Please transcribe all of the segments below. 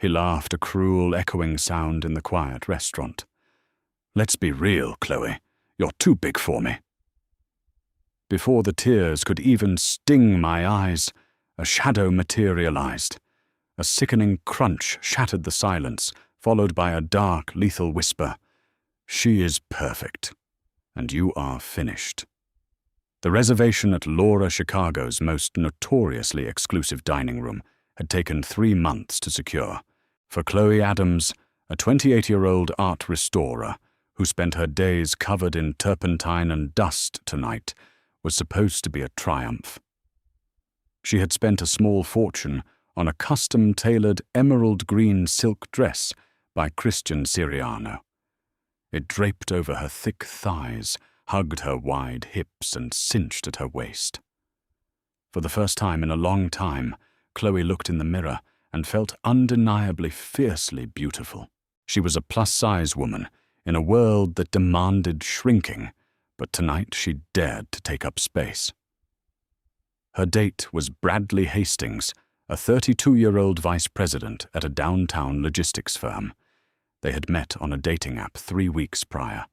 He laughed, a cruel, echoing sound in the quiet restaurant. "Let's be real, Chloe. You're too big for me." Before the tears could even sting my eyes, a shadow materialized. A sickening crunch shattered the silence, followed by a dark, lethal whisper. "She is perfect, and you are finished." The reservation at Laura Chicago's most notoriously exclusive dining room had taken 3 months to secure. For Chloe Adams, a 28-year-old art restorer who spent her days covered in turpentine and dust tonight, was supposed to be a triumph. She had spent a small fortune on a custom-tailored emerald green silk dress by Christian Siriano. It draped over her thick thighs, hugged her wide hips, and cinched at her waist. For the first time in a long time, Chloe looked in the mirror and felt undeniably fiercely beautiful. She was a plus-size woman in a world that demanded shrinking, but tonight she dared to take up space. Her date was Bradley Hastings, a 32-year-old vice president at a downtown logistics firm. They had met on a dating app 3 weeks prior.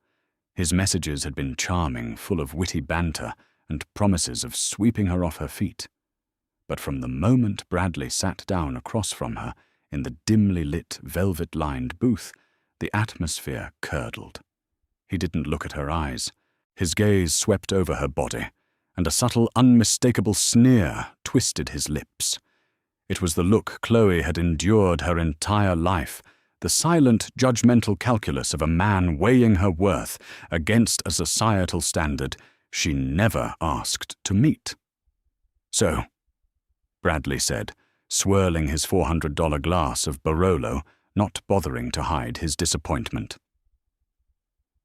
His messages had been charming, full of witty banter and promises of sweeping her off her feet. But from the moment Bradley sat down across from her in the dimly lit, velvet-lined booth, the atmosphere curdled. He didn't look at her eyes. His gaze swept over her body, and a subtle, unmistakable sneer twisted his lips. It was the look Chloe had endured her entire life, the silent, judgmental calculus of a man weighing her worth against a societal standard she never asked to meet. "So," Bradley said, swirling his $400 glass of Barolo, not bothering to hide his disappointment.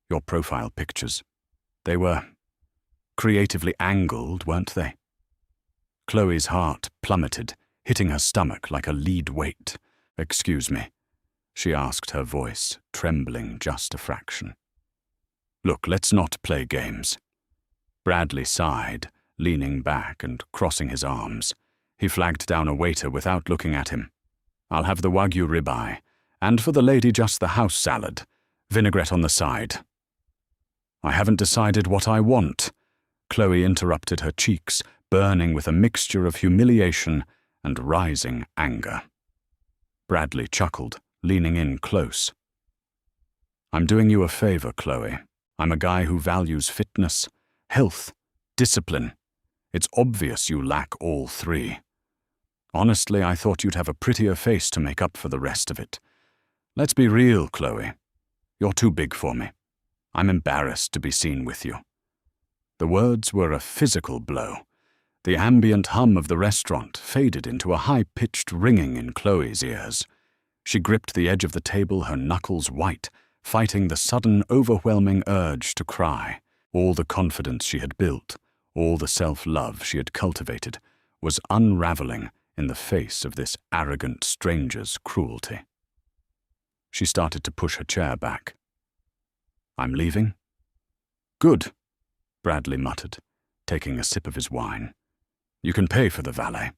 "Your profile pictures. They were creatively angled, weren't they?" Chloe's heart plummeted, hitting her stomach like a lead weight. "Excuse me," she asked, her voice trembling just a fraction. "Look, let's not play games." Bradley sighed, leaning back and crossing his arms. He flagged down a waiter without looking at him. "I'll have the Wagyu ribeye, and for the lady just the house salad, vinaigrette on the side." "I haven't decided what I want," Chloe interrupted, her cheeks burning with a mixture of humiliation and rising anger. Bradley chuckled, leaning in close. "I'm doing you a favor, Chloe. I'm a guy who values fitness, health, discipline. It's obvious you lack all 3. Honestly, I thought you'd have a prettier face to make up for the rest of it. Let's be real, Chloe. You're too big for me. I'm embarrassed to be seen with you." The words were a physical blow. The ambient hum of the restaurant faded into a high-pitched ringing in Chloe's ears. She gripped the edge of the table, her knuckles white, fighting the sudden, overwhelming urge to cry. All the confidence she had built, all the self-love she had cultivated, was unraveling in the face of this arrogant stranger's cruelty. She started to push her chair back. "I'm leaving?" "Good," Bradley muttered, taking a sip of his wine. "You can pay for the valet."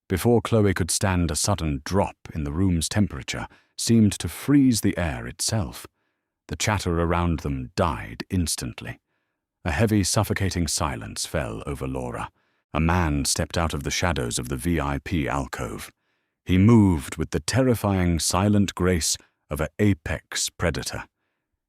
Before Chloe could stand, a sudden drop in the room's temperature seemed to freeze the air itself. The chatter around them died instantly. A heavy, suffocating silence fell over Laura. A man stepped out of the shadows of the VIP alcove. He moved with the terrifying, silent grace of an apex predator.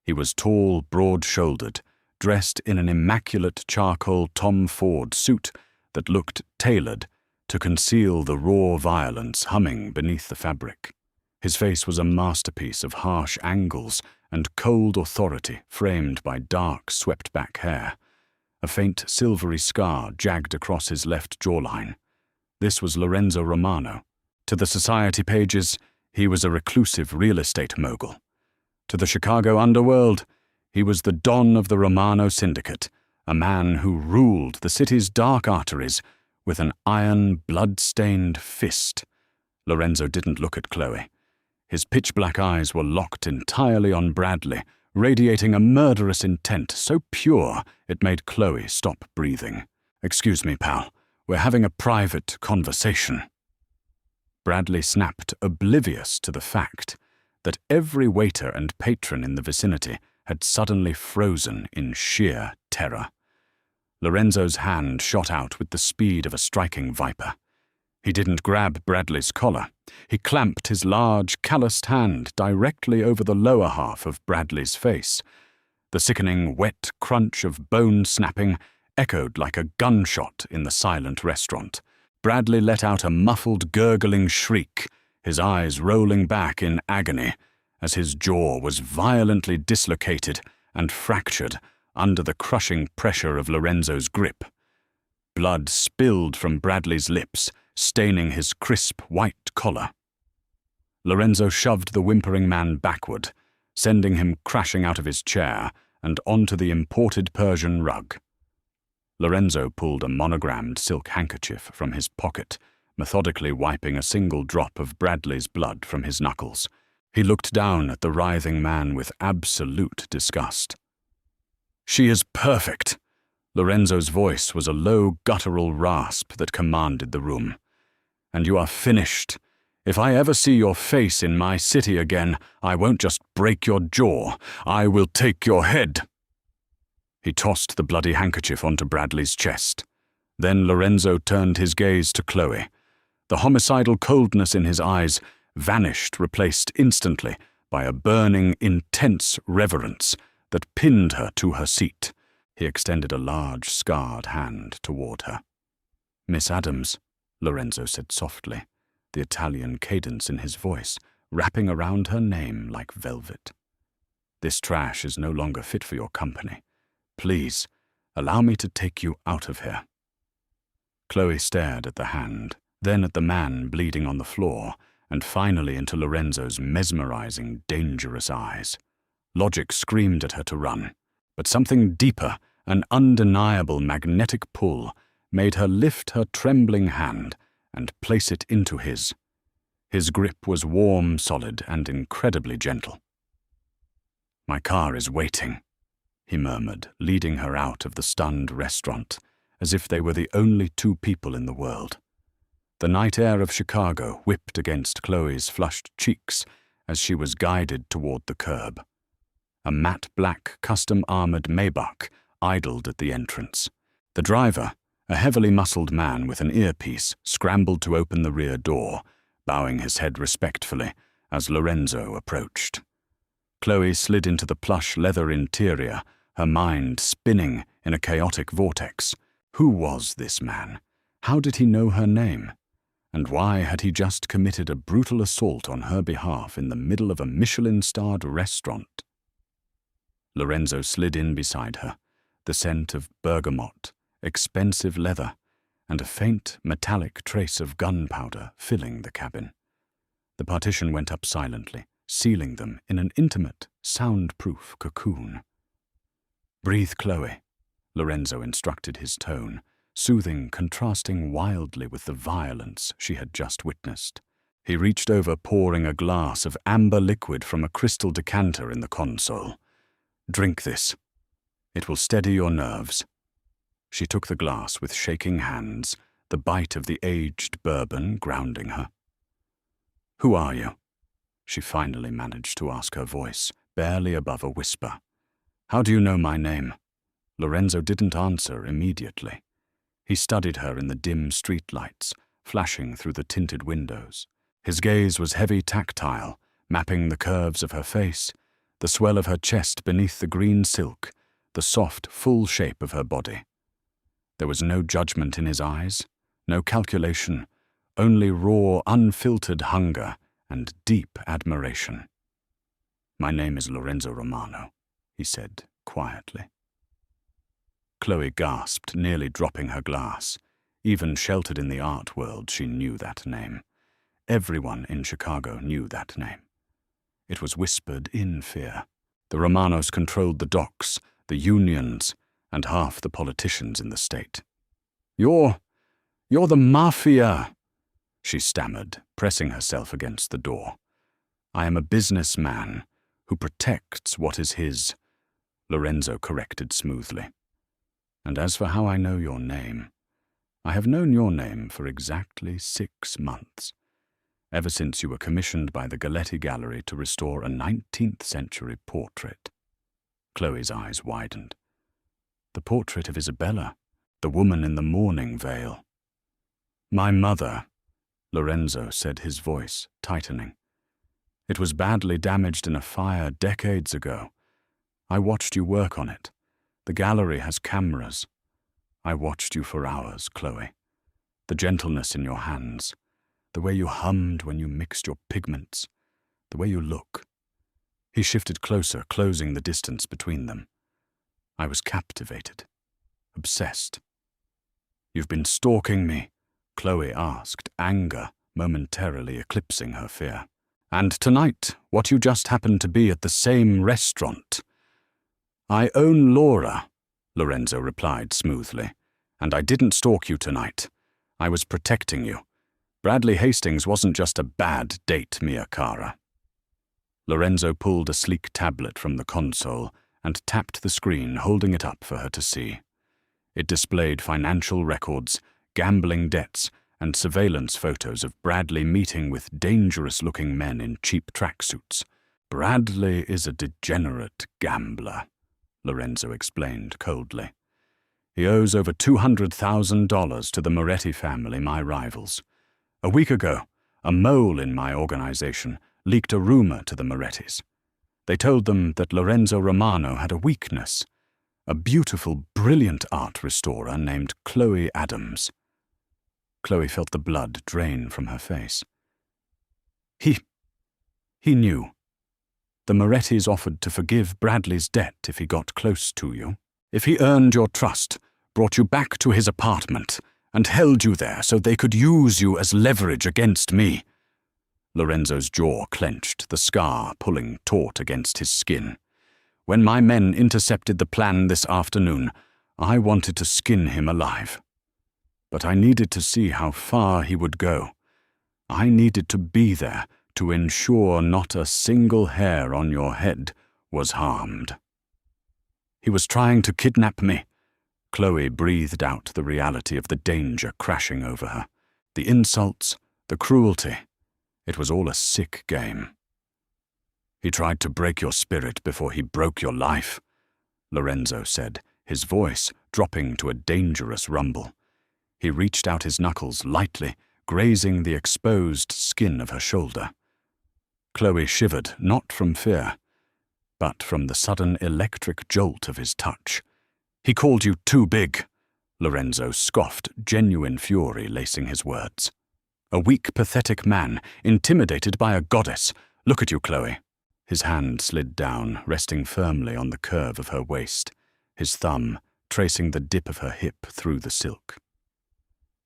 He was tall, broad-shouldered, dressed in an immaculate charcoal Tom Ford suit that looked tailored to conceal the raw violence humming beneath the fabric. His face was a masterpiece of harsh angles and cold authority framed by dark, swept-back hair. A faint silvery scar jagged across his left jawline. This was Lorenzo Romano. To the society pages, he was a reclusive real estate mogul. To the Chicago underworld, he was the don of the Romano syndicate, a man who ruled the city's dark arteries with an iron, blood-stained fist. Lorenzo didn't look at Chloe. His pitch-black eyes were locked entirely on Bradley, radiating a murderous intent so pure it made Chloe stop breathing. "Excuse me, pal. We're having a private conversation." Bradley snapped, oblivious to the fact that every waiter and patron in the vicinity had suddenly frozen in sheer terror. Lorenzo's hand shot out with the speed of a striking viper. He didn't grab Bradley's collar. He clamped his large, calloused hand directly over the lower half of Bradley's face. The sickening, wet crunch of bone snapping echoed like a gunshot in the silent restaurant. Bradley let out a muffled, gurgling shriek, his eyes rolling back in agony as his jaw was violently dislocated and fractured under the crushing pressure of Lorenzo's grip. Blood spilled from Bradley's lips, staining his crisp white collar. Lorenzo shoved the whimpering man backward, sending him crashing out of his chair and onto the imported Persian rug. Lorenzo pulled a monogrammed silk handkerchief from his pocket, methodically wiping a single drop of Bradley's blood from his knuckles. He looked down at the writhing man with absolute disgust. "She is perfect." Lorenzo's voice was a low, guttural rasp that commanded the room. "And you are finished. If I ever see your face in my city again, I won't just break your jaw, I will take your head." He tossed the bloody handkerchief onto Bradley's chest. Then Lorenzo turned his gaze to Chloe. The homicidal coldness in his eyes vanished, replaced instantly by a burning, intense reverence that pinned her to her seat. He extended a large, scarred hand toward her. "Miss Adams," Lorenzo said softly, the Italian cadence in his voice wrapping around her name like velvet. "This trash is no longer fit for your company. Please, allow me to take you out of here." Chloe stared at the hand, then at the man bleeding on the floor, and finally into Lorenzo's mesmerizing, dangerous eyes. Logic screamed at her to run, but something deeper, an undeniable magnetic pull, made her lift her trembling hand and place it into his. His grip was warm, solid, and incredibly gentle. "My car is waiting," he murmured, leading her out of the stunned restaurant, as if they were the only two people in the world. The night air of Chicago whipped against Chloe's flushed cheeks as she was guided toward the curb. A matte black, custom-armored Maybach idled at the entrance. The driver, a heavily muscled man with an earpiece, scrambled to open the rear door, bowing his head respectfully as Lorenzo approached. Chloe slid into the plush leather interior, her mind spinning in a chaotic vortex. Who was this man? How did he know her name? And why had he just committed a brutal assault on her behalf in the middle of a Michelin-starred restaurant? Lorenzo slid in beside her, the scent of bergamot, expensive leather, and a faint metallic trace of gunpowder filling the cabin. The partition went up silently, sealing them in an intimate, soundproof cocoon. "Breathe, Chloe," Lorenzo instructed, his tone soothing, contrasting wildly with the violence she had just witnessed. He reached over, pouring a glass of amber liquid from a crystal decanter in the console. "Drink this. It will steady your nerves." She took the glass with shaking hands, the bite of the aged bourbon grounding her. "Who are you?" she finally managed to ask, her voice barely above a whisper. "How do you know my name?" Lorenzo didn't answer immediately. He studied her in the dim streetlights, flashing through the tinted windows. His gaze was heavy, tactile, mapping the curves of her face, the swell of her chest beneath the green silk, the soft, full shape of her body. There was no judgment in his eyes, no calculation, only raw, unfiltered hunger and deep admiration. "My name is Lorenzo Romano," he said quietly. Chloe gasped, nearly dropping her glass. Even sheltered in the art world, she knew that name. Everyone in Chicago knew that name. It was whispered in fear. The Romanos controlled the docks, the unions, and half the politicians in the state. You're the Mafia," she stammered, pressing herself against the door. "I am a businessman who protects what is his," Lorenzo corrected smoothly. "And as for how I know your name, I have known your name for exactly 6 months. ever since you were commissioned by the Galletti Gallery to restore a 19th century portrait." Chloe's eyes widened. "The portrait of Isabella, the woman in the mourning veil." "My mother," Lorenzo said, his voice tightening. "It was badly damaged in a fire decades ago. I watched you work on it. The gallery has cameras. I watched you for hours, Chloe. The gentleness in your hands, the way you hummed when you mixed your pigments, the way you look." He shifted closer, closing the distance between them. "I was captivated, obsessed." "You've been stalking me?" Chloe asked, anger momentarily eclipsing her fear. "And tonight, what you just happened to be at the same restaurant." "I own Laura," Lorenzo replied smoothly, "and I didn't stalk you tonight. I was protecting you. Bradley Hastings wasn't just a bad date, mia cara." Lorenzo pulled a sleek tablet from the console and tapped the screen, holding it up for her to see. It displayed financial records, gambling debts, and surveillance photos of Bradley meeting with dangerous-looking men in cheap tracksuits. "Bradley is a degenerate gambler," Lorenzo explained coldly. "He owes over $200,000 to the Moretti family, my rivals. A week ago, a mole in my organization leaked a rumor to the Morettis. They told them that Lorenzo Romano had a weakness, a beautiful, brilliant art restorer named Chloe Adams." Chloe felt the blood drain from her face. He knew. The Morettis offered to forgive Bradley's debt if he got close to you, if he earned your trust, brought you back to his apartment, and held you there so they could use you as leverage against me. Lorenzo's jaw clenched, the scar pulling taut against his skin. "When my men intercepted the plan this afternoon, I wanted to skin him alive. But I needed to see how far he would go. I needed to be there to ensure not a single hair on your head was harmed." "He was trying to kidnap me." Chloe breathed out the reality of the danger crashing over her. The insults, the cruelty. It was all a sick game. "He tried to break your spirit before he broke your life," Lorenzo said, his voice dropping to a dangerous rumble. He reached out his knuckles lightly, grazing the exposed skin of her shoulder. Chloe shivered, not from fear, but from the sudden electric jolt of his touch. "He called you too big," Lorenzo scoffed, genuine fury lacing his words. "A weak, pathetic man, intimidated by a goddess. Look at you, Chloe." His hand slid down, resting firmly on the curve of her waist, his thumb tracing the dip of her hip through the silk.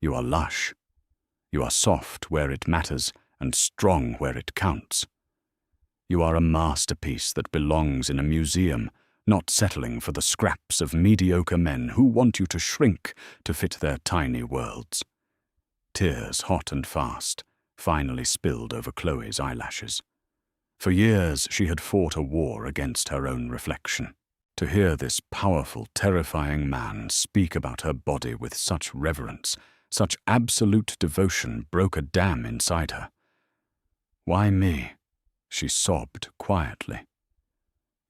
"You are lush. You are soft where it matters and strong where it counts. You are a masterpiece that belongs in a museum, not settling for the scraps of mediocre men who want you to shrink to fit their tiny worlds." Tears, hot and fast, finally spilled over Chloe's eyelashes. For years she had fought a war against her own reflection. To hear this powerful, terrifying man speak about her body with such reverence, such absolute devotion, broke a dam inside her. "Why me?" she sobbed quietly.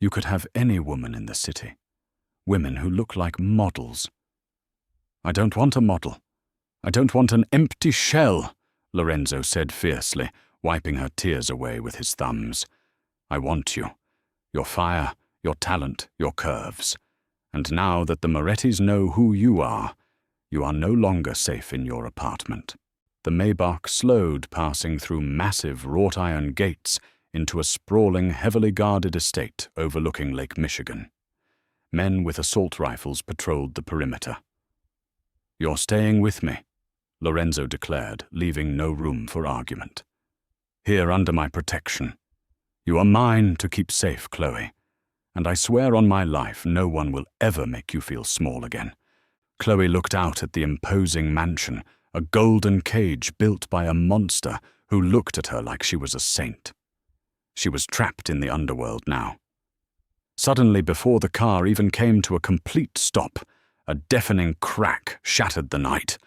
"You could have any woman in the city, women who look like models." "I don't want a model. I don't want an empty shell," Lorenzo said fiercely, wiping her tears away with his thumbs. "I want you, your fire, your talent, your curves. And now that the Morettis know who you are no longer safe in your apartment." The Maybach slowed, passing through massive wrought-iron gates into a sprawling, heavily guarded estate overlooking Lake Michigan. Men with assault rifles patrolled the perimeter. "You're staying with me," Lorenzo declared, leaving no room for argument. "Here under my protection. You are mine to keep safe, Chloe, and I swear on my life no one will ever make you feel small again." Chloe looked out at the imposing mansion, a golden cage built by a monster who looked at her like she was a saint. She was trapped in the underworld now. Suddenly, before the car even came to a complete stop, a deafening crack shattered the night.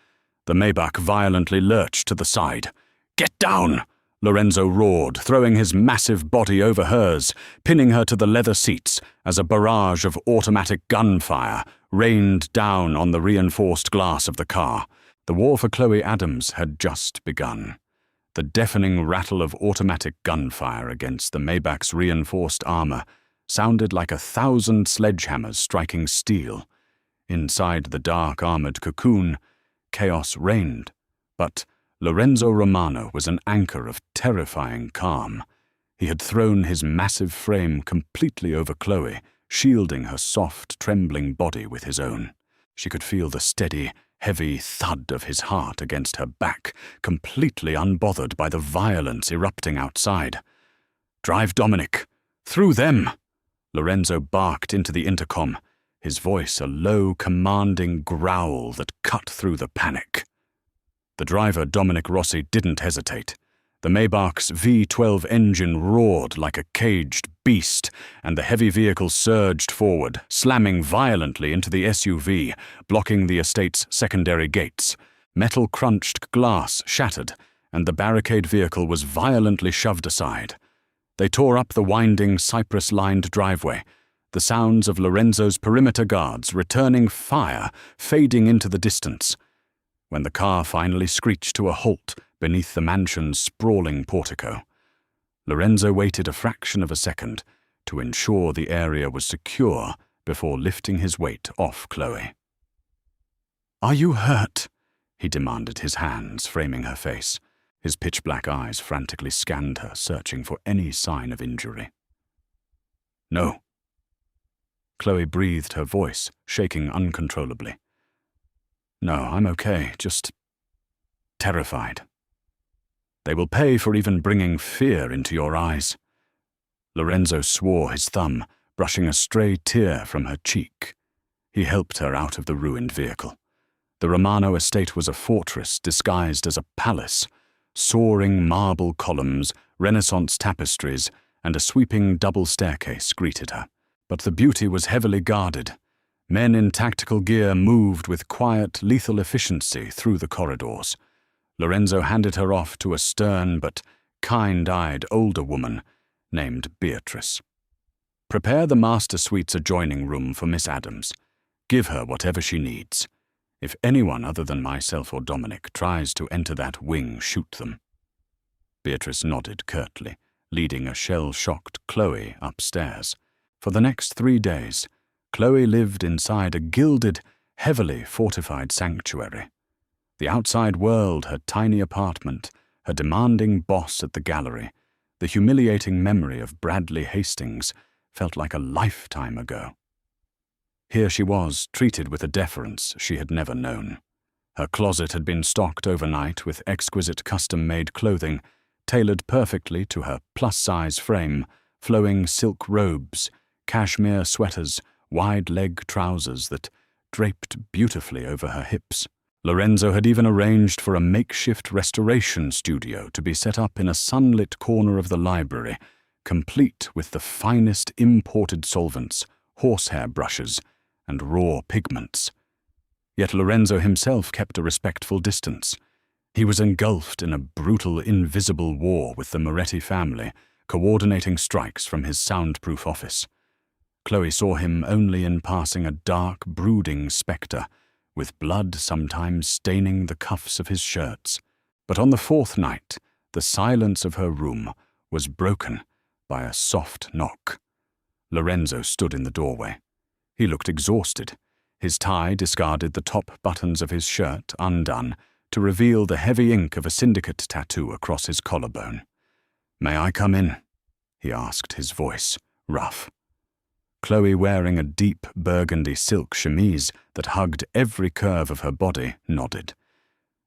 The Maybach violently lurched to the side. "Get down!" Lorenzo roared, throwing his massive body over hers, pinning her to the leather seats as a barrage of automatic gunfire rained down on the reinforced glass of the car. The war for Chloe Adams had just begun. The deafening rattle of automatic gunfire against the Maybach's reinforced armor sounded like 1,000 sledgehammers striking steel. Inside the dark armored cocoon, chaos reigned, but Lorenzo Romano was an anchor of terrifying calm. He had thrown his massive frame completely over Chloe, shielding her soft, trembling body with his own. She could feel the steady, heavy thud of his heart against her back, completely unbothered by the violence erupting outside. "Drive, Dominic! Through them!" Lorenzo barked into the intercom, his voice a low, commanding growl that cut through the panic. The driver, Dominic Rossi, didn't hesitate. The Maybach's V12 engine roared like a caged beast, and the heavy vehicle surged forward, slamming violently into the SUV, blocking the estate's secondary gates. Metal-crunched glass shattered, and the barricade vehicle was violently shoved aside. They tore up the winding, cypress-lined driveway, the sounds of Lorenzo's perimeter guards returning fire fading into the distance. When the car finally screeched to a halt beneath the mansion's sprawling portico, Lorenzo waited a fraction of a second to ensure the area was secure before lifting his weight off Chloe. "Are you hurt?" he demanded, his hands framing her face. His pitch-black eyes frantically scanned her, searching for any sign of injury. "No." Chloe breathed, her voice shaking uncontrollably. "No, I'm okay, just terrified." "They will pay for even bringing fear into your eyes." Lorenzo swore his thumb, brushing a stray tear from her cheek. He helped her out of the ruined vehicle. The Romano estate was a fortress disguised as a palace. Soaring marble columns, Renaissance tapestries, and a sweeping double staircase greeted her. But the beauty was heavily guarded. Men in tactical gear moved with quiet, lethal efficiency through the corridors. Lorenzo handed her off to a stern but kind-eyed older woman named Beatrice. "Prepare the master suite's adjoining room for Miss Adams. Give her whatever she needs. If anyone other than myself or Dominic tries to enter that wing, shoot them." Beatrice nodded curtly, leading a shell-shocked Chloe upstairs. For the next 3 days, Chloe lived inside a gilded, heavily fortified sanctuary. The outside world, her tiny apartment, her demanding boss at the gallery, the humiliating memory of Bradley Hastings, felt like a lifetime ago. Here she was, treated with a deference she had never known. Her closet had been stocked overnight with exquisite custom-made clothing, tailored perfectly to her plus-size frame, flowing silk robes, cashmere sweaters, wide-leg trousers that draped beautifully over her hips. Lorenzo had even arranged for a makeshift restoration studio to be set up in a sunlit corner of the library, complete with the finest imported solvents, horsehair brushes, and raw pigments. Yet Lorenzo himself kept a respectful distance. He was engulfed in a brutal, invisible war with the Moretti family, coordinating strikes from his soundproof office. Chloe saw him only in passing, a dark, brooding spectre, with blood sometimes staining the cuffs of his shirts. But on the 4th night, the silence of her room was broken by a soft knock. Lorenzo stood in the doorway. He looked exhausted. His tie discarded, the top buttons of his shirt undone, to reveal the heavy ink of a syndicate tattoo across his collarbone. "May I come in?" he asked, his voice rough. Chloe, wearing a deep burgundy silk chemise that hugged every curve of her body, nodded.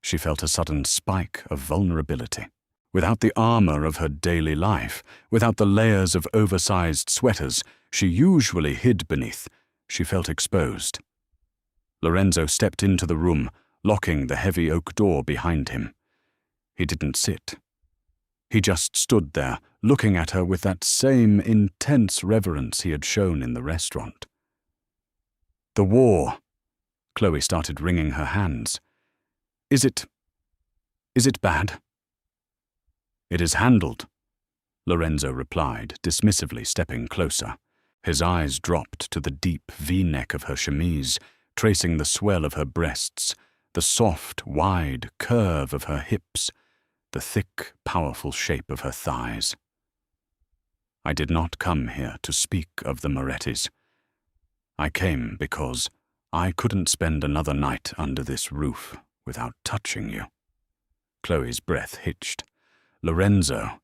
She felt a sudden spike of vulnerability. Without the armor of her daily life, without the layers of oversized sweaters she usually hid beneath, she felt exposed. Lorenzo stepped into the room, locking the heavy oak door behind him. He didn't sit. He just stood there, looking at her with that same intense reverence he had shown in the restaurant. "The war." Chloe started wringing her hands. Is it bad?" "It is handled," Lorenzo replied, dismissively stepping closer. His eyes dropped to the deep V-neck of her chemise, tracing the swell of her breasts, the soft, wide curve of her hips, the thick, powerful shape of her thighs. "I did not come here to speak of the Morettis. I came because I couldn't spend another night under this roof without touching you." Chloe's breath hitched. "Lorenzo,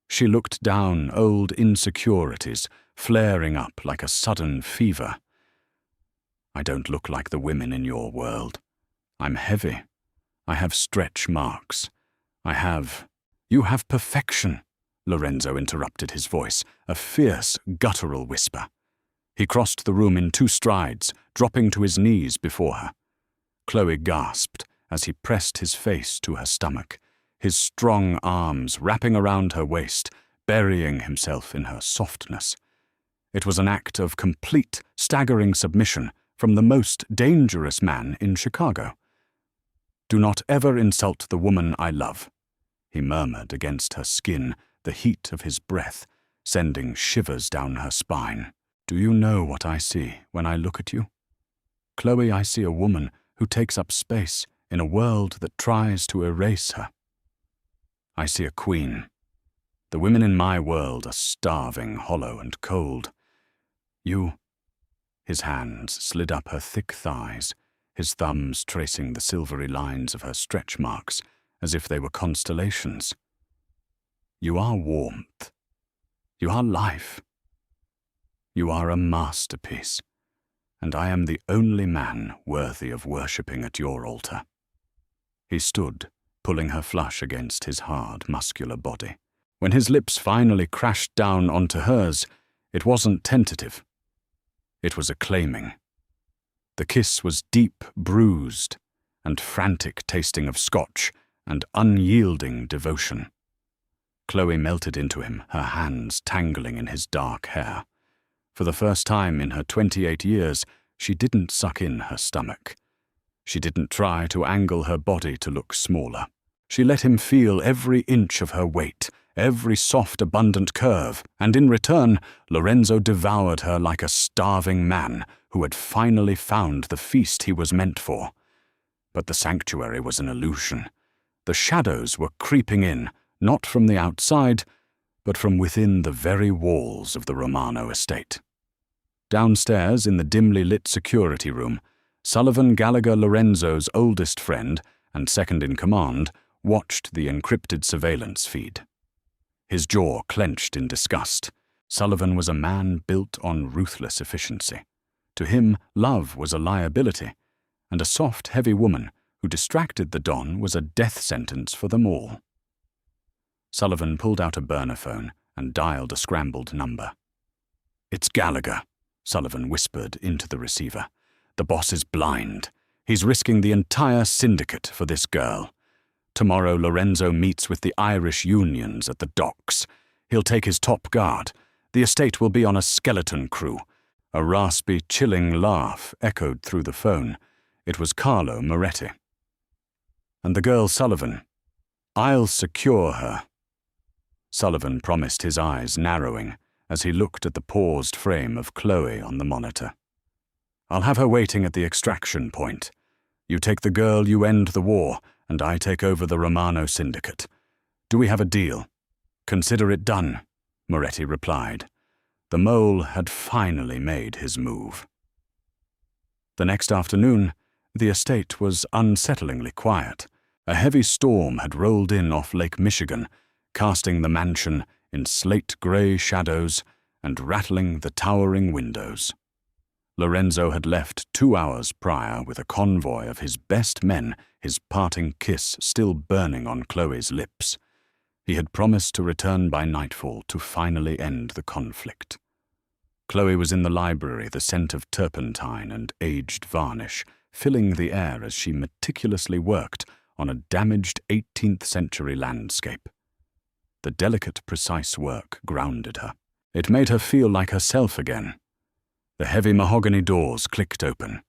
She looked down, old insecurities flaring up like a sudden fever. "I don't look like the women in your world. I'm heavy. I have stretch marks. You have perfection," Lorenzo interrupted his voice, a fierce, guttural whisper. He crossed the room in 2 strides, dropping to his knees before her. Chloe gasped as he pressed his face to her stomach, his strong arms wrapping around her waist, burying himself in her softness. It was an act of complete, staggering submission from the most dangerous man in Chicago. "Do not ever insult the woman I love," he murmured against her skin, the heat of his breath sending shivers down her spine. "Do you know what I see when I look at you? Chloe, I see a woman who takes up space in a world that tries to erase her. I see a queen. The women in my world are starving, hollow, and cold. You—" His hands slid up her thick thighs, his thumbs tracing the silvery lines of her stretch marks as if they were constellations. "You are warmth. You are life. You are a masterpiece, and I am the only man worthy of worshipping at your altar." He stood, pulling her flush against his hard, muscular body. When his lips finally crashed down onto hers, it wasn't tentative. It was acclaiming. The kiss was deep, bruised, and frantic tasting of scotch and unyielding devotion. Chloe melted into him, her hands tangling in his dark hair. For the first time in her 28 years, she didn't suck in her stomach. She didn't try to angle her body to look smaller. She let him feel every inch of her weight, every soft, abundant curve, and in return, Lorenzo devoured her like a starving man who had finally found the feast he was meant for. But the sanctuary was an illusion. The shadows were creeping in, not from the outside, but from within the very walls of the Romano estate. Downstairs in the dimly lit security room, Sullivan Gallagher Lorenzo's oldest friend and second in command watched the encrypted surveillance feed. His jaw clenched in disgust. Sullivan was a man built on ruthless efficiency. To him, love was a liability, and a soft, heavy woman who distracted the Don was a death sentence for them all. Sullivan pulled out a burner phone and dialed a scrambled number. "It's Gallagher," Sullivan whispered into the receiver. "The boss is blind. He's risking the entire syndicate for this girl. Tomorrow Lorenzo meets with the Irish unions at the docks. He'll take his top guard. The estate will be on a skeleton crew." A raspy, chilling laugh echoed through the phone. It was Carlo Moretti. "And the girl Sullivan. I'll secure her." Sullivan promised, his eyes narrowing as he looked at the paused frame of Chloe on the monitor. "I'll have her waiting at the extraction point. You take the girl, you end the war, and I take over the Romano syndicate. Do we have a deal?" "Consider it done," Moretti replied. The mole had finally made his move. The next afternoon, the estate was unsettlingly quiet. A heavy storm had rolled in off Lake Michigan, casting the mansion in slate-gray shadows and rattling the towering windows. Lorenzo had left 2 hours prior with a convoy of his best men, his parting kiss still burning on Chloe's lips. He had promised to return by nightfall to finally end the conflict. Chloe was in the library, the scent of turpentine and aged varnish filling the air as she meticulously worked on a damaged 18th century landscape. The delicate, precise work grounded her. It made her feel like herself again. The heavy mahogany doors clicked open.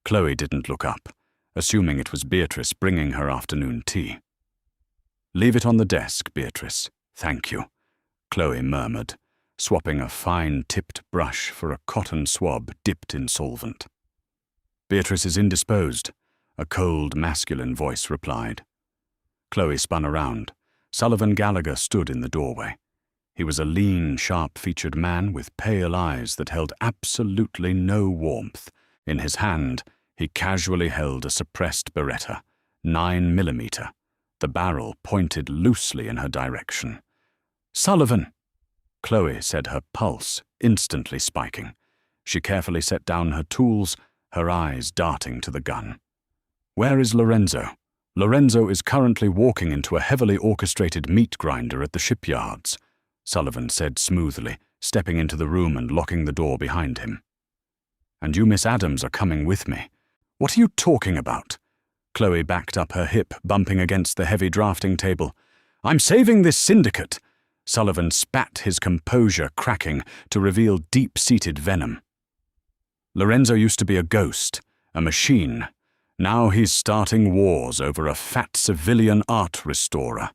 Chloe didn't look up, assuming it was Beatrice bringing her afternoon tea. Leave it on the desk, Beatrice. Thank you, Chloe murmured, swapping a fine-tipped brush for a cotton swab dipped in solvent. Beatrice is indisposed, a cold, masculine voice replied. Chloe spun around. Sullivan Gallagher stood in the doorway. He was a lean, sharp-featured man with pale eyes that held absolutely no warmth. In his hand, he casually held a suppressed Beretta, 9mm, the barrel pointed loosely in her direction. "Sullivan!" Chloe said, her pulse instantly spiking. She carefully set down her tools, her eyes darting to the gun. "Where is Lorenzo?" "Lorenzo is currently walking into a heavily orchestrated meat grinder at the shipyards," Sullivan said smoothly, stepping into the room and locking the door behind him. "And you, Miss Adams, are coming with me." "What are you talking about?" Chloe backed up her hip, bumping against the heavy drafting table. "I'm saving this syndicate." Sullivan spat, his composure cracking to reveal deep-seated venom. "Lorenzo used to be a ghost, a machine. Now he's starting wars over a fat civilian art restorer.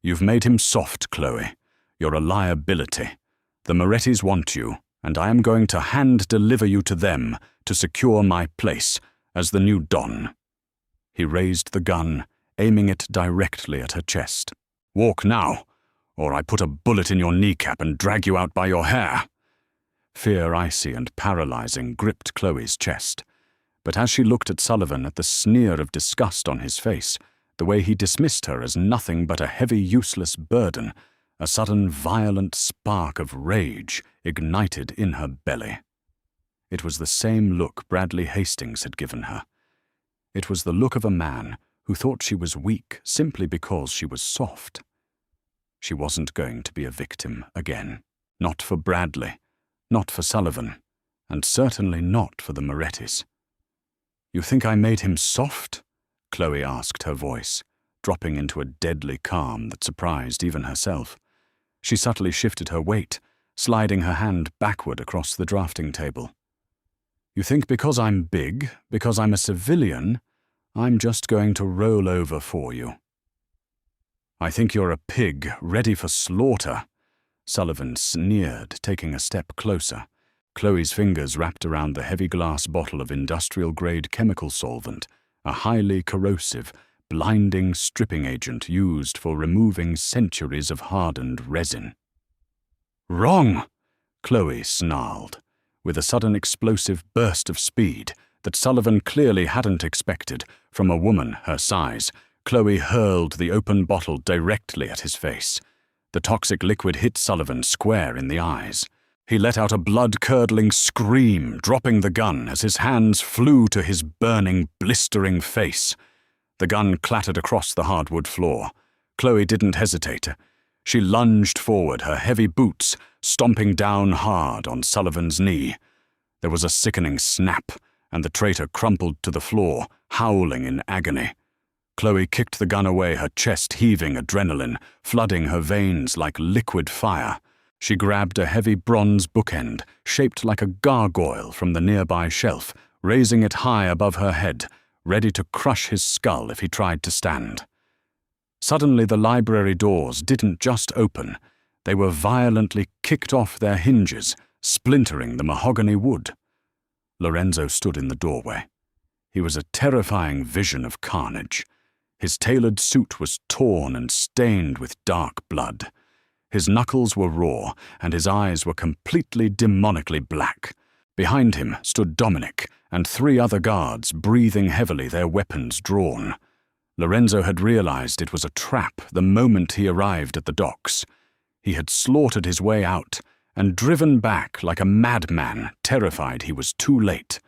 You've made him soft, Chloe. You're a liability. The Morettis want you, and I am going to hand-deliver you to them to secure my place as the new Don." He raised the gun, aiming it directly at her chest. "Walk now, or I put a bullet in your kneecap and drag you out by your hair." Fear, icy and paralyzing, gripped Chloe's chest. But as she looked at Sullivan at the sneer of disgust on his face, the way he dismissed her as nothing but a heavy, useless burden, a sudden violent spark of rage ignited in her belly. It was the same look Bradley Hastings had given her. It was the look of a man who thought she was weak simply because she was soft. She wasn't going to be a victim again. Not for Bradley, not for Sullivan, and certainly not for the Morettis. "You think I made him soft?" Chloe asked, her voice dropping into a deadly calm that surprised even herself. She subtly shifted her weight, sliding her hand backward across the drafting table. "You think because I'm big, because I'm a civilian, I'm just going to roll over for you?" "I think you're a pig ready for slaughter," Sullivan sneered, taking a step closer. Chloe's fingers wrapped around the heavy glass bottle of industrial-grade chemical solvent, a highly corrosive, blinding stripping agent used for removing centuries of hardened resin. "Wrong!" Chloe snarled, with a sudden explosive burst of speed that Sullivan clearly hadn't expected from a woman her size. Chloe hurled the open bottle directly at his face. The toxic liquid hit Sullivan square in the eyes. He let out a blood-curdling scream, dropping the gun as his hands flew to his burning, blistering face. The gun clattered across the hardwood floor. Chloe didn't hesitate. She lunged forward, her heavy boots stomping down hard on Sullivan's knee. There was a sickening snap, and the traitor crumpled to the floor, howling in agony. Chloe kicked the gun away, her chest heaving adrenaline, flooding her veins like liquid fire. She grabbed a heavy bronze bookend, shaped like a gargoyle, from the nearby shelf, raising it high above her head, ready to crush his skull if he tried to stand. Suddenly the library doors didn't just open, they were violently kicked off their hinges, splintering the mahogany wood. Lorenzo stood in the doorway. He was a terrifying vision of carnage. His tailored suit was torn and stained with dark blood. His knuckles were raw, and his eyes were completely demonically black. Behind him stood Dominic and 3 other guards, breathing heavily, their weapons drawn. Lorenzo had realized it was a trap the moment he arrived at the docks. He had slaughtered his way out and driven back like a madman, terrified he was too late.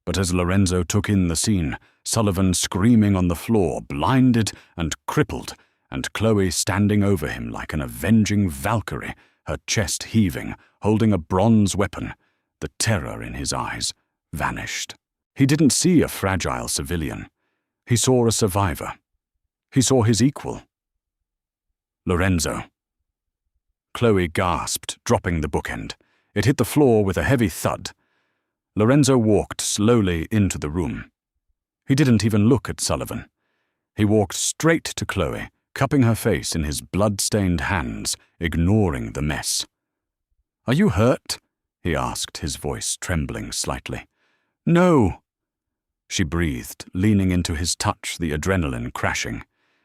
But as Lorenzo took in the scene, Sullivan screaming on the floor, blinded and crippled, and Chloe standing over him like an avenging Valkyrie, her chest heaving, holding a bronze weapon, the terror in his eyes vanished. He didn't see a fragile civilian. He saw a survivor. He saw his equal. "Lorenzo." Chloe gasped, dropping the bookend. It hit the floor with a heavy thud. Lorenzo walked slowly into the room. He didn't even look at Sullivan. He walked straight to Chloe, cupping her face in his blood-stained hands, ignoring the mess. "Are you hurt?" he asked, his voice trembling slightly. "No," she breathed, leaning into his touch, the adrenaline crashing.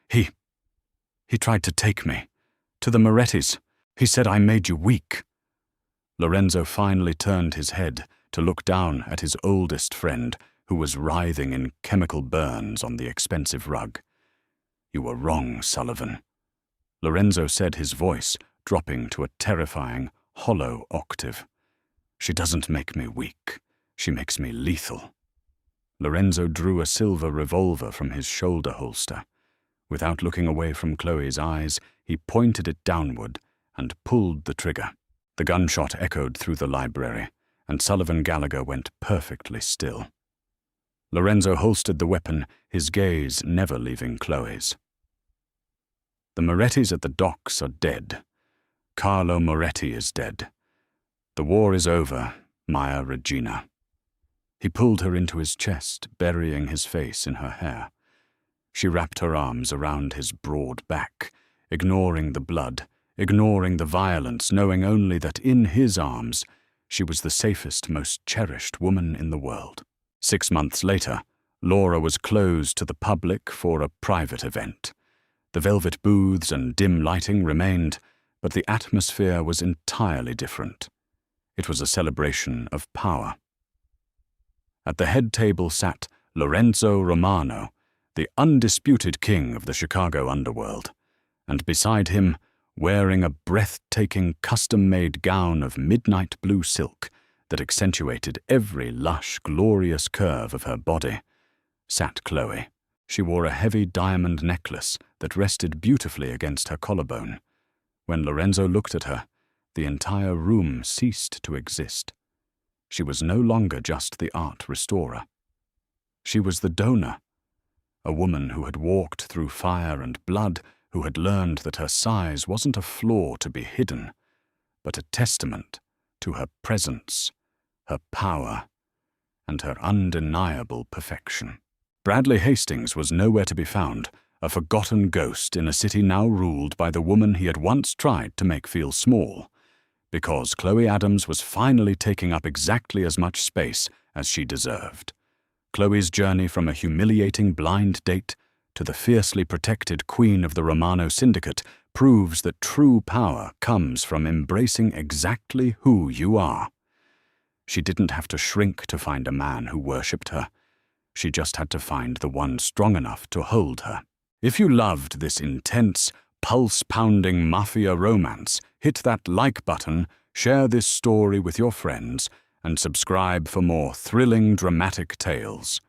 He tried to take me. To the Moretti's. He said I made you weak." Lorenzo finally turned his head to look down at his oldest friend, who was writhing in chemical burns on the expensive rug. "You were wrong, Sullivan," Lorenzo said, his voice dropping to a terrifying, hollow octave. "She doesn't make me weak. She makes me lethal." Lorenzo drew a silver revolver from his shoulder holster. Without looking away from Chloe's eyes, he pointed it downward and pulled the trigger. The gunshot echoed through the library, and Sullivan Gallagher went perfectly still. Lorenzo holstered the weapon, his gaze never leaving Chloe's. "The Morettis at the docks are dead. Carlo Moretti is dead. The war is over, Maya Regina." He pulled her into his chest, burying his face in her hair. She wrapped her arms around his broad back, ignoring the blood, ignoring the violence, knowing only that in his arms she was the safest, most cherished woman in the world. 6 months later, Laura was closed to the public for a private event. The velvet booths and dim lighting remained, but the atmosphere was entirely different. It was a celebration of power. At the head table sat Lorenzo Romano, the undisputed king of the Chicago underworld, and beside him, wearing a breathtaking custom-made gown of midnight blue silk that accentuated every lush, glorious curve of her body, sat Chloe. She wore a heavy diamond necklace that rested beautifully against her collarbone. When Lorenzo looked at her, the entire room ceased to exist. She was no longer just the art restorer. She was the donor, a woman who had walked through fire and blood, who had learned that her size wasn't a flaw to be hidden, but a testament to her presence, her power, and her undeniable perfection. Bradley Hastings was nowhere to be found, a forgotten ghost in a city now ruled by the woman he had once tried to make feel small, because Chloe Adams was finally taking up exactly as much space as she deserved. Chloe's journey from a humiliating blind date to the fiercely protected queen of the Romano syndicate proves that true power comes from embracing exactly who you are. She didn't have to shrink to find a man who worshipped her. She just had to find the one strong enough to hold her. If you loved this intense, pulse-pounding Mafia romance, hit that like button, share this story with your friends, and subscribe for more thrilling, dramatic tales.